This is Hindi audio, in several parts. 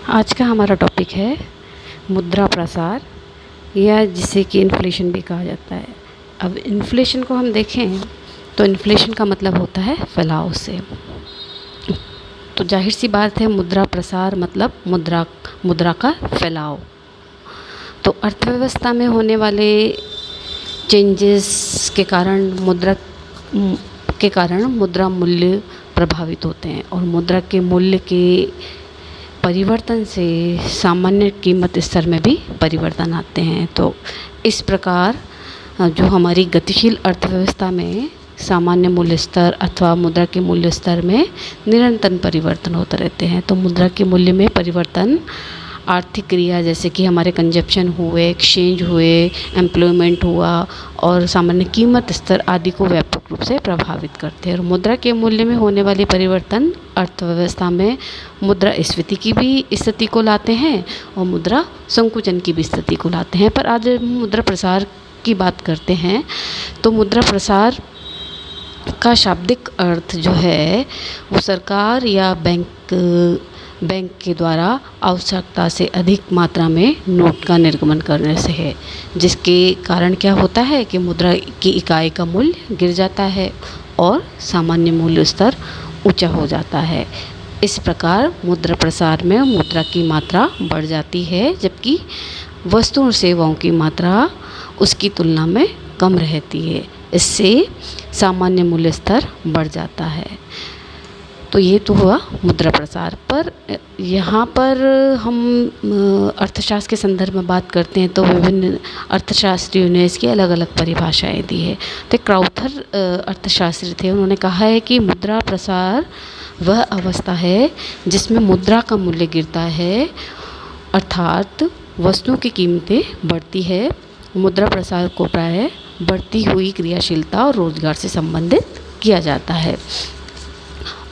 आज का हमारा टॉपिक है मुद्रा प्रसार, या जिसे कि इन्फ्लेशन भी कहा जाता है। अब इन्फ्लेशन को हम देखें तो इन्फ्लेशन का मतलब होता है फैलाव से। तो जाहिर सी बात है, मुद्रा प्रसार मतलब मुद्रा का फैलाव। तो अर्थव्यवस्था में होने वाले चेंजेस के कारण मुद्रा मूल्य प्रभावित होते हैं, और मुद्रा के मूल्य के परिवर्तन से सामान्य कीमत स्तर में भी परिवर्तन आते हैं। तो इस प्रकार जो हमारी गतिशील अर्थव्यवस्था में सामान्य मूल्य स्तर अथवा मुद्रा के मूल्य स्तर में निरंतर परिवर्तन होते रहते हैं। तो मुद्रा के मूल्य में परिवर्तन आर्थिक क्रिया जैसे कि हमारे कंजप्शन हुए, एक्सचेंज हुए, एम्प्लॉयमेंट हुआ और सामान्य कीमत स्तर आदि को व्यापक रूप से प्रभावित करते हैं। और मुद्रा के मूल्य में होने वाले परिवर्तन अर्थव्यवस्था में मुद्रा स्फीति की भी स्थिति को लाते हैं और मुद्रा संकुचन की भी स्थिति को लाते हैं। पर आज हम मुद्रा प्रसार की बात करते हैं। तो मुद्रा प्रसार का शाब्दिक अर्थ जो है वो सरकार या बैंक के द्वारा आवश्यकता से अधिक मात्रा में नोट का निर्गमन करने से है, जिसके कारण क्या होता है कि मुद्रा की इकाई का मूल्य गिर जाता है और सामान्य मूल्य स्तर ऊंचा हो जाता है। इस प्रकार मुद्रा प्रसार में मुद्रा की मात्रा बढ़ जाती है, जबकि वस्तुओं और सेवाओं की मात्रा उसकी तुलना में कम रहती है। इससे सामान्य मूल्य स्तर बढ़ जाता है। तो ये तो हुआ मुद्रा प्रसार। पर यहाँ पर हम अर्थशास्त्र के संदर्भ में बात करते हैं तो विभिन्न अर्थशास्त्रियों ने इसकी अलग अलग परिभाषाएं दी है। तो क्राउथर अर्थशास्त्री थे, उन्होंने कहा है कि मुद्रा प्रसार वह अवस्था है जिसमें मुद्रा का मूल्य गिरता है, अर्थात वस्तुओं की कीमतें बढ़ती है। मुद्रा प्रसार को प्रायः बढ़ती हुई क्रियाशीलता और रोजगार से संबंधित किया जाता है।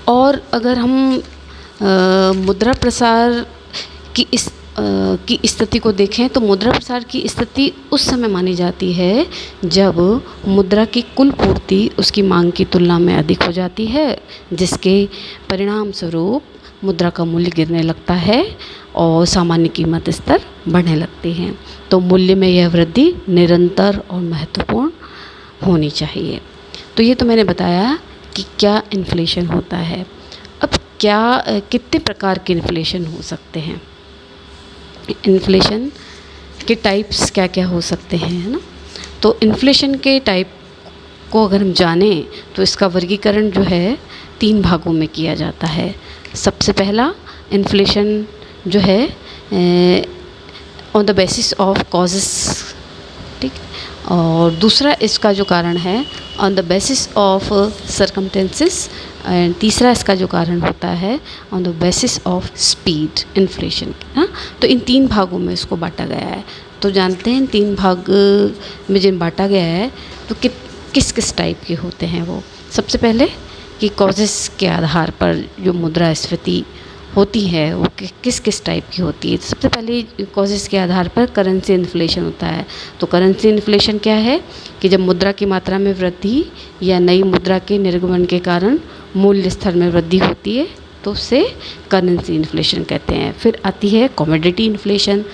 और अगर हम मुद्रा प्रसार की स्थिति को देखें तो मुद्रा प्रसार की स्थिति उस समय मानी जाती है जब मुद्रा की कुल पूर्ति उसकी मांग की तुलना में अधिक हो जाती है, जिसके परिणाम स्वरूप मुद्रा का मूल्य गिरने लगता है और सामान्य कीमत स्तर बढ़ने लगते हैं। तो मूल्य में यह वृद्धि निरंतर और महत्वपूर्ण होनी चाहिए। तो ये तो मैंने बताया कि क्या इन्फ्लेशन होता है। अब कितने प्रकार के इन्फ्लेशन हो सकते हैं, इन्फ्लेशन के टाइप्स क्या क्या हो सकते हैं, है ना। तो इन्फ्लेशन के टाइप को अगर हम जानें तो इसका वर्गीकरण जो है 3 भागों में किया जाता है। सबसे पहला इन्फ्लेशन जो है on the basis of causes, ठीक। और दूसरा इसका जो कारण है on the basis of circumstances, and तीसरा इसका जो कारण होता है on the basis of speed inflation. हाँ, तो इन 3 भागों में इसको बांटा गया है। तो जानते हैं 3 भाग में जिन बांटा गया है तो किस किस टाइप के होते हैं वो। सबसे पहले कि कॉजेस के आधार पर जो मुद्रास्फीति होती है वो किस किस टाइप की होती है। तो सबसे पहले कॉजेस के आधार पर करेंसी इन्फ्लेशन होता है। तो करेंसी इन्फ्लेशन क्या है कि जब मुद्रा की मात्रा में वृद्धि या नई मुद्रा के निर्गमन के कारण मूल्य स्तर में वृद्धि होती है तो उसे करेंसी इन्फ्लेशन कहते हैं। फिर आती है कमोडिटी इन्फ्लेशन।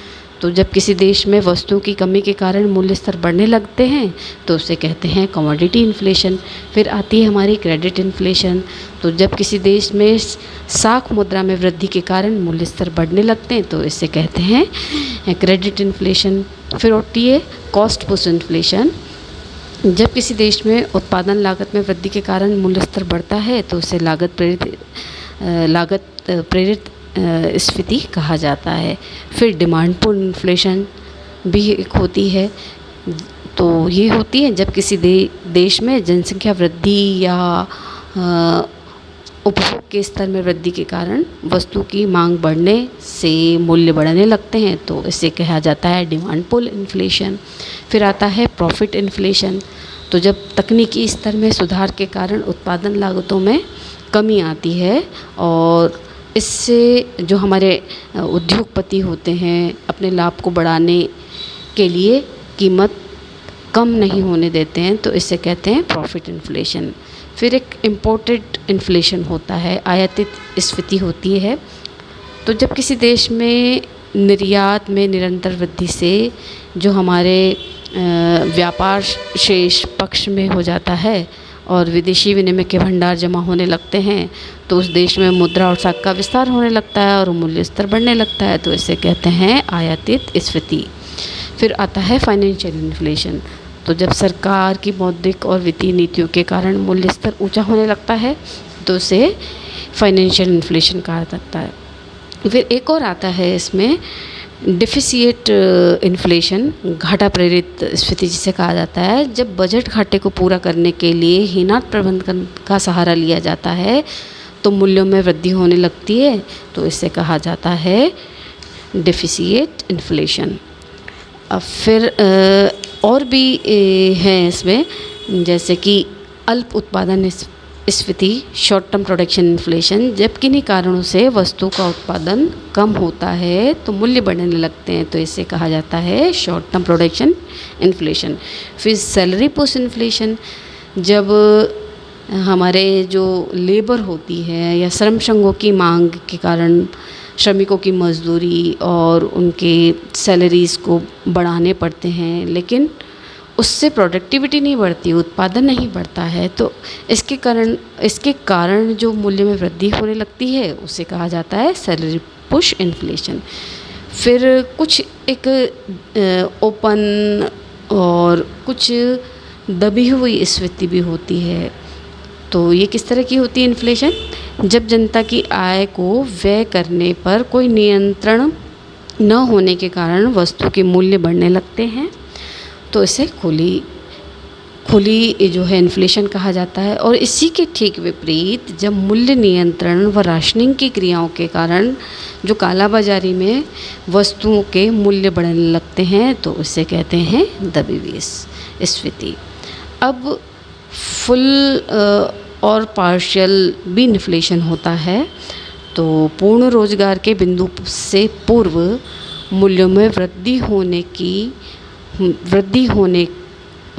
तो जब किसी देश में वस्तुओं की कमी के कारण मूल्य स्तर बढ़ने लगते हैं तो उसे कहते हैं कमोडिटी इन्फ्लेशन। फिर आती है हमारी क्रेडिट इन्फ्लेशन। तो जब किसी देश में साख मुद्रा में वृद्धि के कारण मूल्य स्तर बढ़ने लगते हैं तो इसे कहते हैं क्रेडिट इन्फ्लेशन। फिर होती है कॉस्ट पुश इन्फ्लेशन। जब किसी देश में उत्पादन लागत में वृद्धि के कारण मूल्य स्तर बढ़ता है तो उसे लागत प्रेरित स्फीति कहा जाता है। फिर डिमांड पुल इन्फ्लेशन भी एक होती है। तो ये होती है जब किसी देश में जनसंख्या वृद्धि या उपभोग के स्तर में वृद्धि के कारण वस्तु की मांग बढ़ने से मूल्य बढ़ने लगते हैं तो इसे कहा जाता है डिमांड पुल इन्फ्लेशन। फिर आता है प्रॉफिट इन्फ्लेशन। तो जब तकनीकी स्तर में सुधार के कारण उत्पादन लागतों में कमी आती है और इससे जो हमारे उद्योगपति होते हैं अपने लाभ को बढ़ाने के लिए कीमत कम नहीं होने देते हैं तो इसे कहते हैं प्रॉफिट इन्फ्लेशन। फिर एक इम्पोर्टेड इन्फ्लेशन होता है, आयातित स्फीति होती है। तो जब किसी देश में निर्यात में निरंतर वृद्धि से जो हमारे व्यापार शेष पक्ष में हो जाता है और विदेशी विनिमय के भंडार जमा होने लगते हैं, तो उस देश में मुद्रा और साख का विस्तार होने लगता है और मूल्य स्तर बढ़ने लगता है, तो इसे कहते हैं आयातित स्फीति। फिर आता है फाइनेंशियल इन्फ्लेशन। तो जब सरकार की मौद्रिक और वित्तीय नीतियों के कारण मूल्य स्तर ऊंचा होने लगता है तो उसे फाइनेंशियल इन्फ्लेशन कहा जाता है। फिर एक और आता है इसमें डिफिसिट इन्फ्लेशन, घाटा प्रेरित स्फीति जिसे कहा जाता है। जब बजट घाटे को पूरा करने के लिए हीनात प्रबंधन का सहारा लिया जाता है तो मूल्यों में वृद्धि होने लगती है, तो इसे कहा जाता है डिफिसिट इन्फ्लेशन। अब फिर और भी हैं इसमें, जैसे कि अल्प उत्पादन स्फीति, शॉर्ट टर्म प्रोडक्शन इन्फ्लेशन। जब किन्हीं कारणों से वस्तु का उत्पादन कम होता है तो मूल्य बढ़ने लगते हैं, तो इसे कहा जाता है शॉर्ट टर्म प्रोडक्शन इन्फ्लेशन। फिर सैलरी पुश इन्फ्लेशन, जब हमारे जो लेबर होती है या श्रम संघों की मांग के कारण श्रमिकों की मजदूरी और उनके सैलरीज़ को बढ़ाने पड़ते हैं, लेकिन उससे प्रोडक्टिविटी नहीं बढ़ती, उत्पादन नहीं बढ़ता है, तो इसके कारण जो मूल्य में वृद्धि होने लगती है उसे कहा जाता है सैलरी पुश इन्फ्लेशन। फिर कुछ एक ओपन और कुछ दबी हुई स्फीति भी होती है। तो ये किस तरह की होती है इन्फ्लेशन? जब जनता की आय को व्यय करने पर कोई नियंत्रण न होने के कारण वस्तु के मूल्य बढ़ने लगते हैं, तो इसे खुली जो है इन्फ्लेशन कहा जाता है। और इसी के ठीक विपरीत जब मूल्य नियंत्रण व राशनिंग की क्रियाओं के कारण जो कालाबाजारी में वस्तुओं के मूल्य बढ़ने लगते हैं, तो इसे कहते हैं दबी हुई स्फीति। अब फुल और पार्शियल भी इन्फ्लेशन होता है। तो पूर्ण रोजगार के बिंदु से पूर्व मूल्यों में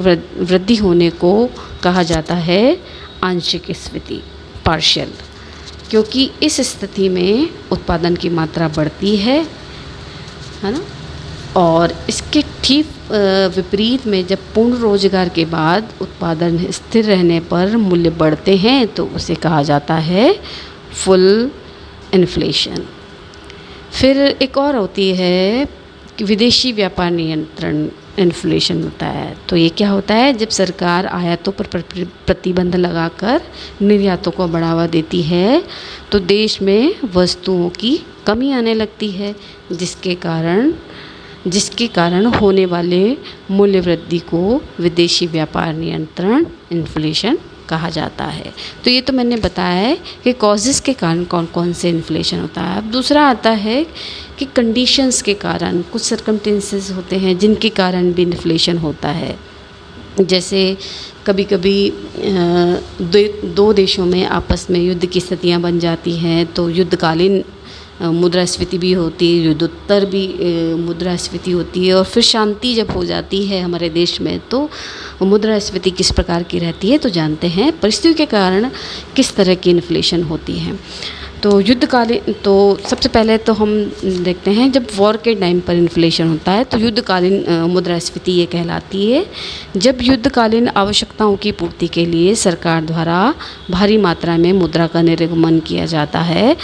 वृद्धि होने को कहा जाता है आंशिक स्फीति, पार्शियल, क्योंकि इस स्थिति में उत्पादन की मात्रा बढ़ती है ना। और इसके ठीक विपरीत में जब पूर्ण रोजगार के बाद उत्पादन स्थिर रहने पर मूल्य बढ़ते हैं, तो उसे कहा जाता है फुल इन्फ्लेशन। फिर एक और होती है कि विदेशी व्यापार नियंत्रण इन्फ्लेशन होता है। तो ये क्या होता है? जब सरकार आयातों पर प्रतिबंध लगाकर निर्यातों को बढ़ावा देती है तो देश में वस्तुओं की कमी आने लगती है, जिसके कारण होने वाले मूल्य वृद्धि को विदेशी व्यापार नियंत्रण इन्फ्लेशन कहा जाता है। तो ये तो मैंने बताया है कि कॉजेज़ के कारण कौन कौन से इन्फ्लेशन होता है। अब दूसरा आता है कि कंडीशंस के कारण, कुछ सर्कमस्टेंसेस होते हैं जिनके कारण भी इन्फ्लेशन होता है। जैसे कभी कभी दो देशों में आपस में युद्ध की स्थितियाँ बन जाती हैं, तो युद्धकालीन मुद्रास्फीति भी होती है, युद्धोत्तर भी मुद्रास्फीति होती है। और फिर शांति जब हो जाती है हमारे देश में तो मुद्रास्फीति किस प्रकार की रहती है, तो जानते हैं परिस्थितियों के कारण किस तरह की इन्फ्लेशन होती है। तो युद्धकालीन, तो सबसे पहले तो हम देखते हैं जब वॉर के टाइम पर इन्फ्लेशन होता है तो युद्धकालीन मुद्रास्फीति ये कहलाती है। जब युद्धकालीन आवश्यकताओं की पूर्ति के लिए सरकार द्वारा भारी मात्रा में मुद्रा का निर्गमन किया जाता है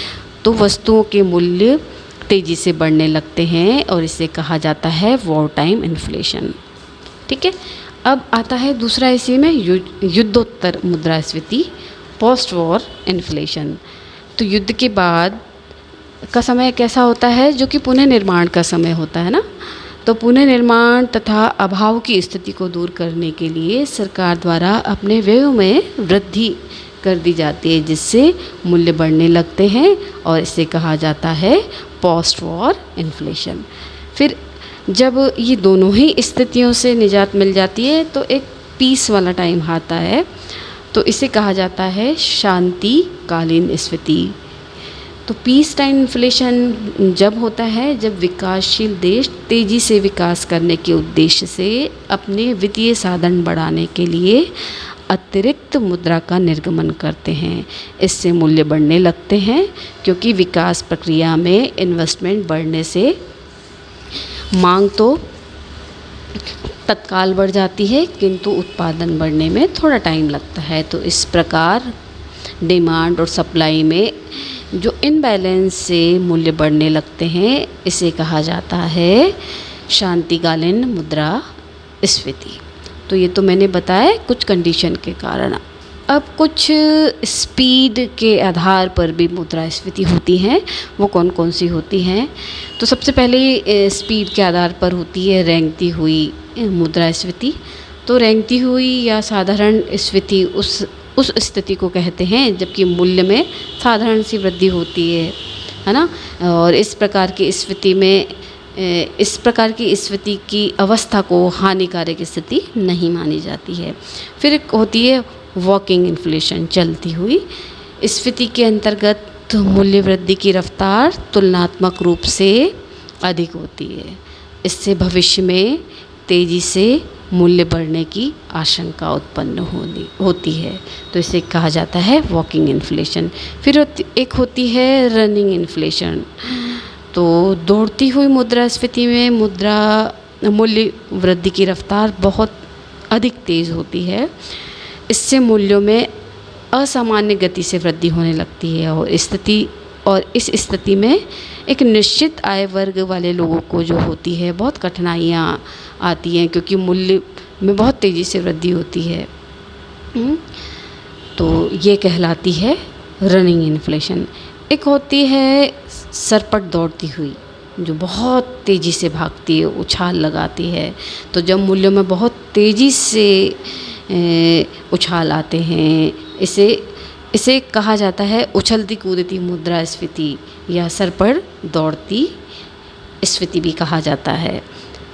तो वस्तुओं के मूल्य तेज़ी से बढ़ने लगते हैं और इसे कहा जाता है वॉर टाइम इन्फ्लेशन। ठीक है। अब आता है दूसरा इसी में युद्धोत्तर मुद्रास्फीति, पोस्ट वॉर इन्फ्लेशन। तो युद्ध के बाद का समय कैसा होता है, जो कि पुनः निर्माण का समय होता है ना। तो पुनः निर्माण तथा अभाव की स्थिति को दूर करने के लिए सरकार द्वारा अपने व्ययों में वृद्धि कर दी जाती है, जिससे मूल्य बढ़ने लगते हैं और इसे कहा जाता है पोस्ट वॉर इन्फ्लेशन। फिर जब ये दोनों ही स्थितियों से निजात मिल जाती है तो एक पीस वाला टाइम आता है, तो इसे कहा जाता है शांतिकालीन स्फीति। तो पीस टाइम इन्फ्लेशन जब होता है जब विकासशील देश तेज़ी से विकास करने के उद्देश्य से अपने वित्तीय साधन बढ़ाने के लिए अतिरिक्त मुद्रा का निर्गमन करते हैं। इससे मूल्य बढ़ने लगते हैं, क्योंकि विकास प्रक्रिया में इन्वेस्टमेंट बढ़ने से मांग तो तत्काल बढ़ जाती है, किंतु उत्पादन बढ़ने में थोड़ा टाइम लगता है। तो इस प्रकार डिमांड और सप्लाई में जो इनबैलेंस से मूल्य बढ़ने लगते हैं, इसे कहा जाता है शांतिकालीन मुद्रास्फीति। तो ये तो मैंने बताया कुछ कंडीशन के कारण। अब कुछ स्पीड के आधार पर भी मुद्रास्फीति होती हैं। वो कौन कौन सी होती हैं? तो सबसे पहले स्पीड के आधार पर होती है रेंगती हुई मुद्रास्फीति। तो रेंगती हुई या साधारण स्फीति उस स्थिति को कहते हैं जबकि मूल्य में साधारण सी वृद्धि होती है ना। और इस प्रकार की स्फीति की अवस्था को हानिकारक स्थिति नहीं मानी जाती है। फिर एक होती है वॉकिंग इन्फ्लेशन, चलती हुई स्फीति के अंतर्गत मूल्य वृद्धि की रफ्तार तुलनात्मक रूप से अधिक होती है। इससे भविष्य में तेज़ी से मूल्य बढ़ने की आशंका उत्पन्न होती है। तो इसे कहा जाता है वॉकिंग इन्फ्लेशन। फिर एक होती है रनिंग इन्फ्लेशन। तो दौड़ती हुई मुद्रास्फीति में मूल्य वृद्धि की रफ्तार बहुत अधिक तेज़ होती है। इससे मूल्यों में असामान्य गति से वृद्धि होने लगती है और इस स्थिति में एक निश्चित आय वर्ग वाले लोगों को जो होती है बहुत कठिनाइयाँ आती हैं, क्योंकि मूल्य में बहुत तेज़ी से वृद्धि होती है। तो ये कहलाती है रनिंग इन्फ्लेशन। एक होती है सरपट दौड़ती हुई, जो बहुत तेज़ी से भागती है, उछाल लगाती है। तो जब मूल्यों में बहुत तेज़ी से उछाल आते हैं, इसे कहा जाता है उछलती कूदती मुद्रास्फीति या सरपट दौड़ती स्फीति भी कहा जाता है।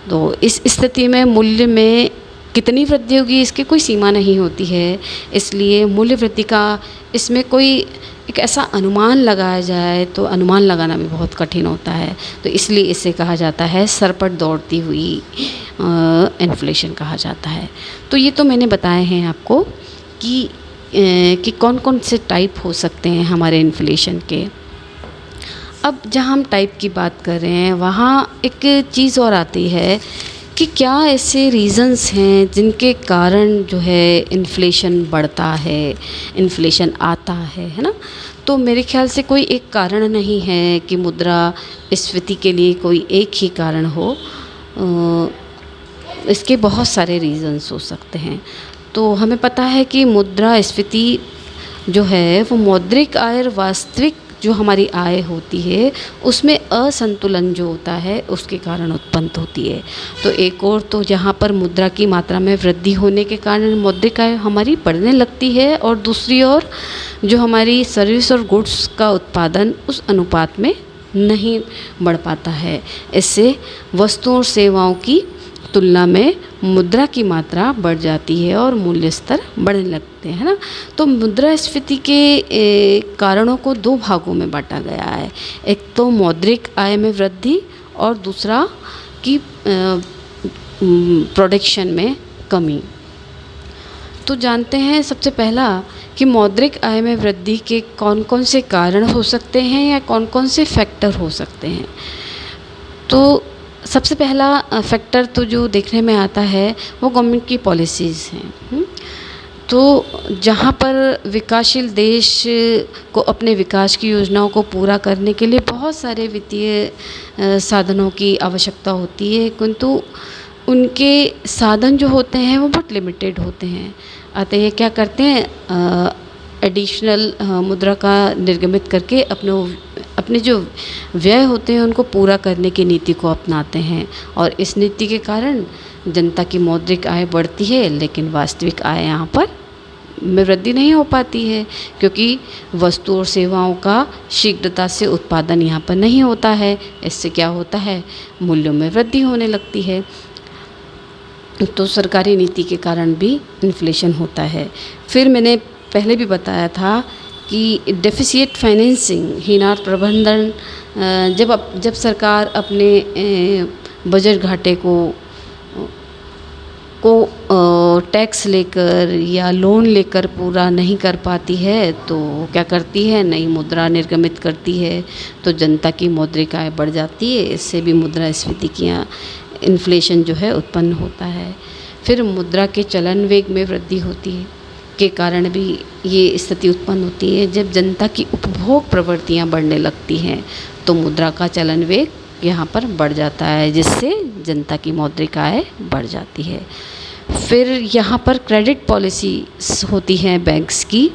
तो इस स्थिति में मूल्य में कितनी वृद्धि होगी इसकी कोई सीमा नहीं होती है। इसलिए मूल्य वृद्धि का इसमें कोई एक ऐसा अनुमान लगाया जाए तो अनुमान लगाना भी बहुत कठिन होता है। तो इसलिए इसे कहा जाता है सरपट दौड़ती हुई इन्फ्लेशन कहा जाता है। तो ये तो मैंने बताए हैं आपको कि कौन कौन से टाइप हो सकते हैं हमारे इन्फ्लेशन के। अब जहाँ हम टाइप की बात कर रहे हैं, वहाँ एक चीज़ और आती है कि क्या ऐसे रीज़न्स हैं जिनके कारण जो है इन्फ्लेशन बढ़ता है, इन्फ्लेशन आता है ना। तो मेरे ख्याल से कोई एक कारण नहीं है कि मुद्रास्फीति के लिए कोई एक ही कारण हो। इसके बहुत सारे रीज़न्स हो सकते हैं। तो हमें पता है कि मुद्रास्फीति जो है वो मौद्रिक आय और वास्तविक जो हमारी आय होती है उसमें असंतुलन जो होता है उसके कारण उत्पन्न होती है। तो एक और तो जहाँ पर मुद्रा की मात्रा में वृद्धि होने के कारण मौद्रिक आय हमारी बढ़ने लगती है, और दूसरी ओर जो हमारी सर्विस और गुड्स का उत्पादन उस अनुपात में नहीं बढ़ पाता है। इससे वस्तुओं और सेवाओं की तुलना में मुद्रा की मात्रा बढ़ जाती है और मूल्य स्तर बढ़ने लगते हैं ना। तो मुद्रास्फीति के कारणों को दो भागों में बांटा गया है। एक तो मौद्रिक आय में वृद्धि और दूसरा कि प्रोडक्शन में कमी। तो जानते हैं सबसे पहला कि मौद्रिक आय में वृद्धि के कौन कौन से कारण हो सकते हैं या कौन कौन से फैक्टर हो सकते हैं। तो सबसे पहला फैक्टर तो जो देखने में आता है वो गवर्नमेंट की पॉलिसीज़ हैं। तो जहाँ पर विकासशील देश को अपने विकास की योजनाओं को पूरा करने के लिए बहुत सारे वित्तीय साधनों की आवश्यकता होती है, किंतु उनके साधन जो होते हैं वो बहुत लिमिटेड होते हैं। अतः ये क्या करते हैं, एडिशनल मुद्रा का निर्गमित करके अपने जो व्यय होते हैं उनको पूरा करने की नीति को अपनाते हैं, और इस नीति के कारण जनता की मौद्रिक आय बढ़ती है, लेकिन वास्तविक आय यहाँ पर में वृद्धि नहीं हो पाती है, क्योंकि वस्तु और सेवाओं का शीघ्रता से उत्पादन यहाँ पर नहीं होता है। इससे क्या होता है, मूल्यों में वृद्धि होने लगती है। तो सरकारी नीति के कारण भी इन्फ्लेशन होता है। फिर मैंने पहले भी बताया था कि डेफिसिट फाइनेंसिंग, हीनार प्रबंधन, जब सरकार अपने बजट घाटे को टैक्स लेकर या लोन लेकर पूरा नहीं कर पाती है तो क्या करती है, नई मुद्रा निर्गमित करती है, तो जनता की मौद्रिक आय बढ़ जाती है। इससे भी मुद्रास्फीति की इन्फ्लेशन जो है उत्पन्न होता है। फिर मुद्रा के चलन वेग में वृद्धि होती है के कारण भी ये स्थिति उत्पन्न होती है। जब जनता की उपभोग प्रवृत्तियाँ बढ़ने लगती हैं तो मुद्रा का चलन वेग यहाँ पर बढ़ जाता है, जिससे जनता की मौद्रिक आय बढ़ जाती है। फिर यहाँ पर क्रेडिट पॉलिसी होती है बैंक्स की,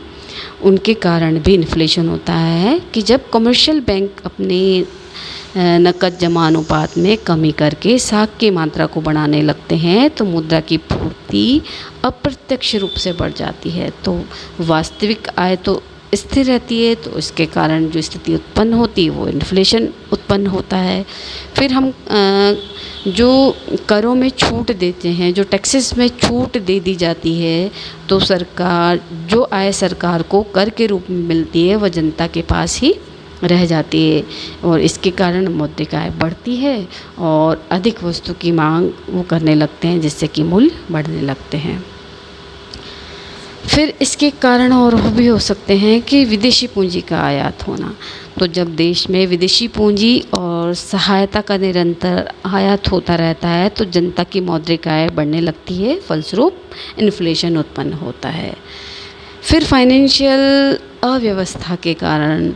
उनके कारण भी इन्फ्लेशन होता है कि जब कमर्शियल बैंक अपने नकद जमा अनुपात में कमी करके साख की मात्रा को बढ़ाने लगते हैं तो मुद्रा की पूर्ति अप्रत्यक्ष रूप से बढ़ जाती है, तो वास्तविक आय तो स्थिर रहती है, तो इसके कारण जो स्थिति उत्पन्न होती है वो इन्फ्लेशन उत्पन्न होता है। फिर हम जो करों में छूट देते हैं, जो टैक्सेस में छूट दे दी जाती है, तो सरकार जो आय सरकार को कर के रूप में मिलती है वह जनता के पास ही रह जाती है और इसके कारण मौद्रिक आय बढ़ती है और अधिक वस्तु की मांग वो करने लगते हैं, जिससे कि मूल्य बढ़ने लगते हैं। फिर इसके कारण और भी हो सकते हैं कि विदेशी पूंजी का आयात होना। तो जब देश में विदेशी पूंजी और सहायता का निरंतर आयात होता रहता है तो जनता की मौद्रिक आय बढ़ने लगती है, फलस्वरूप इन्फ्लेशन उत्पन्न होता है। फिर फाइनेंशियल अव्यवस्था के कारण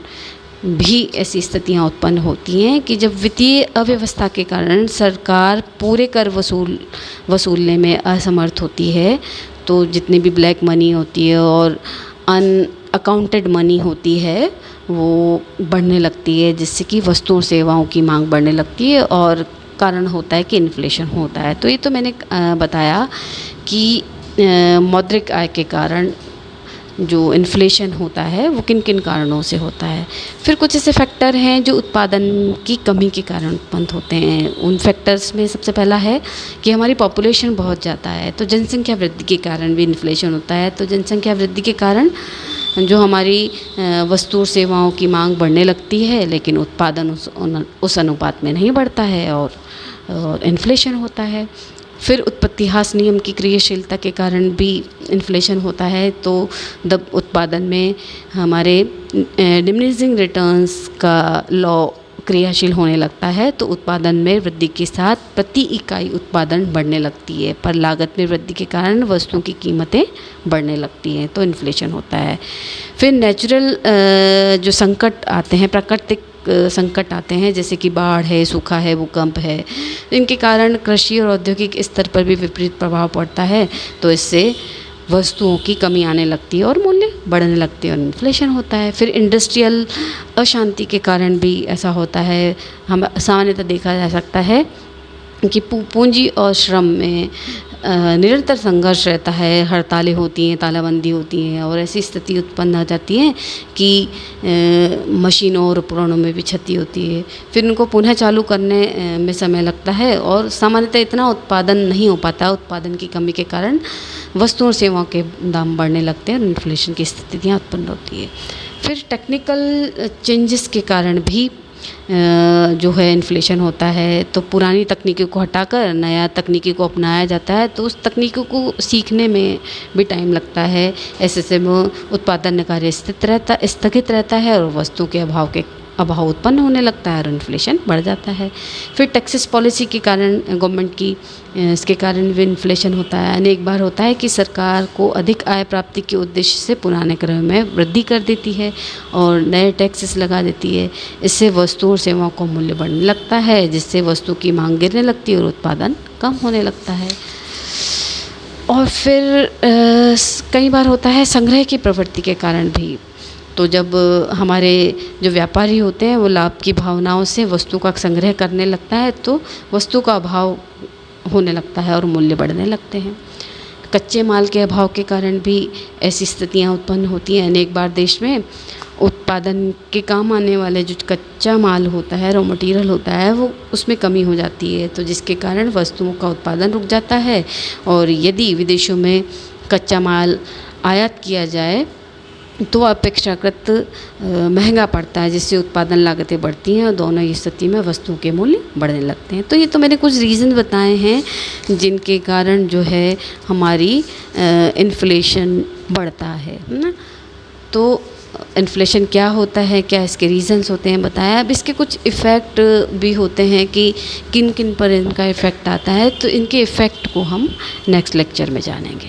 भी ऐसी स्थितियां उत्पन्न होती हैं कि जब वित्तीय अव्यवस्था के कारण सरकार पूरे कर वसूलने में असमर्थ होती है तो जितनी भी ब्लैक मनी होती है और अनअकाउंटेड मनी होती है वो बढ़ने लगती है, जिससे कि वस्तुओं सेवाओं की मांग बढ़ने लगती है और कारण होता है कि इन्फ्लेशन होता है। तो ये तो मैंने बताया कि मौद्रिक आय के कारण जो इन्फ्लेशन होता है वो किन किन कारणों से होता है। फिर कुछ ऐसे फैक्टर हैं जो उत्पादन की कमी के कारण उत्पन्न होते हैं। उन फैक्टर्स में सबसे पहला है कि हमारी पॉपुलेशन बहुत ज़्यादा है, तो जनसंख्या वृद्धि के कारण भी इन्फ्लेशन होता है। तो जनसंख्या वृद्धि के कारण जो हमारी वस्तु और सेवाओं की मांग बढ़ने लगती है, लेकिन उत्पादन उस अनुपात में नहीं बढ़ता है और इन्फ्लेशन होता है। फिर उत्पत्तिहास नियम की क्रियाशीलता के कारण भी इन्फ्लेशन होता है। तो जब उत्पादन में हमारे डिमिनिशिंग रिटर्न्स का लॉ क्रियाशील होने लगता है तो उत्पादन में वृद्धि के साथ प्रति इकाई उत्पादन बढ़ने लगती है, पर लागत में वृद्धि के कारण वस्तुओं की कीमतें बढ़ने लगती हैं, तो इन्फ्लेशन होता है। फिर नेचुरल जो संकट आते हैं, प्राकृतिक संकट आते हैं, जैसे कि बाढ़ है, सूखा है, भूकंप है, इनके कारण कृषि और औद्योगिक स्तर पर भी विपरीत प्रभाव पड़ता है, तो इससे वस्तुओं की कमी आने लगती है और मूल्य बढ़ने लगते हैं और इन्फ्लेशन होता है। फिर इंडस्ट्रियल अशांति के कारण भी ऐसा होता है। हम सामान्यतः देखा जा सकता है कि पूंजी और श्रम में निरंतर संघर्ष रहता है, हड़तालें होती हैं, तालाबंदी होती हैं और ऐसी स्थिति उत्पन्न हो जाती है कि मशीनों और उपकरणों में भी क्षति होती है। फिर उनको पुनः चालू करने में समय लगता है और सामान्यतः इतना उत्पादन नहीं हो पाता। उत्पादन की कमी के कारण वस्तुओं और सेवाओं के दाम बढ़ने लगते हैं और इन्फ्लेशन की स्थितियाँ उत्पन्न होती है। फिर टेक्निकल चेंजेस के कारण भी जो है इन्फ्लेशन होता है। तो पुरानी तकनीकी को हटाकर नया तकनीकी को अपनाया जाता है, तो उस तकनीकों को सीखने में भी टाइम लगता है। ऐसे में उत्पादन कार्य स्थगित रहता है और वस्तुओं के अभाव उत्पन्न होने लगता है और इन्फ्लेशन बढ़ जाता है। फिर टैक्सेस पॉलिसी के कारण गवर्नमेंट की इसके कारण भी इन्फ्लेशन होता है। अनेक बार होता है कि सरकार को अधिक आय प्राप्ति के उद्देश्य से पुराने कर में वृद्धि कर देती है और नए टैक्सेस लगा देती है। इससे वस्तुओं और सेवाओं का मूल्य बढ़ने लगता है, जिससे वस्तु की मांग गिरने लगती है और उत्पादन कम होने लगता है। और फिर कई बार होता है संग्रह की प्रवृत्ति के कारण भी। तो जब हमारे जो व्यापारी होते हैं वो लाभ की भावनाओं से वस्तु का संग्रह करने लगता है तो वस्तु का अभाव होने लगता है और मूल्य बढ़ने लगते हैं। कच्चे माल के अभाव के कारण भी ऐसी स्थितियां उत्पन्न होती हैं। अनेक बार देश में उत्पादन के काम आने वाले जो कच्चा माल होता है, रॉ मटेरियल होता है, वो उसमें कमी हो जाती है, तो जिसके कारण वस्तुओं का उत्पादन रुक जाता है। और यदि विदेशों में कच्चा माल आयात किया जाए तो अपेक्षाकृत महंगा पड़ता है, जिससे उत्पादन लागतें बढ़ती हैं और दोनों ही स्थिति में वस्तुओं के मूल्य बढ़ने लगते हैं। तो ये तो मैंने कुछ रीज़न बताए हैं जिनके कारण जो है हमारी इन्फ्लेशन बढ़ता है ना। तो इन्फ्लेशन क्या होता है, क्या इसके रीज़न्स होते हैं बताया। अब इसके कुछ इफ़ेक्ट भी होते हैं कि किन किन पर इनका इफ़ेक्ट आता है, तो इनके इफ़ेक्ट को हम नेक्स्ट लेक्चर में जानेंगे।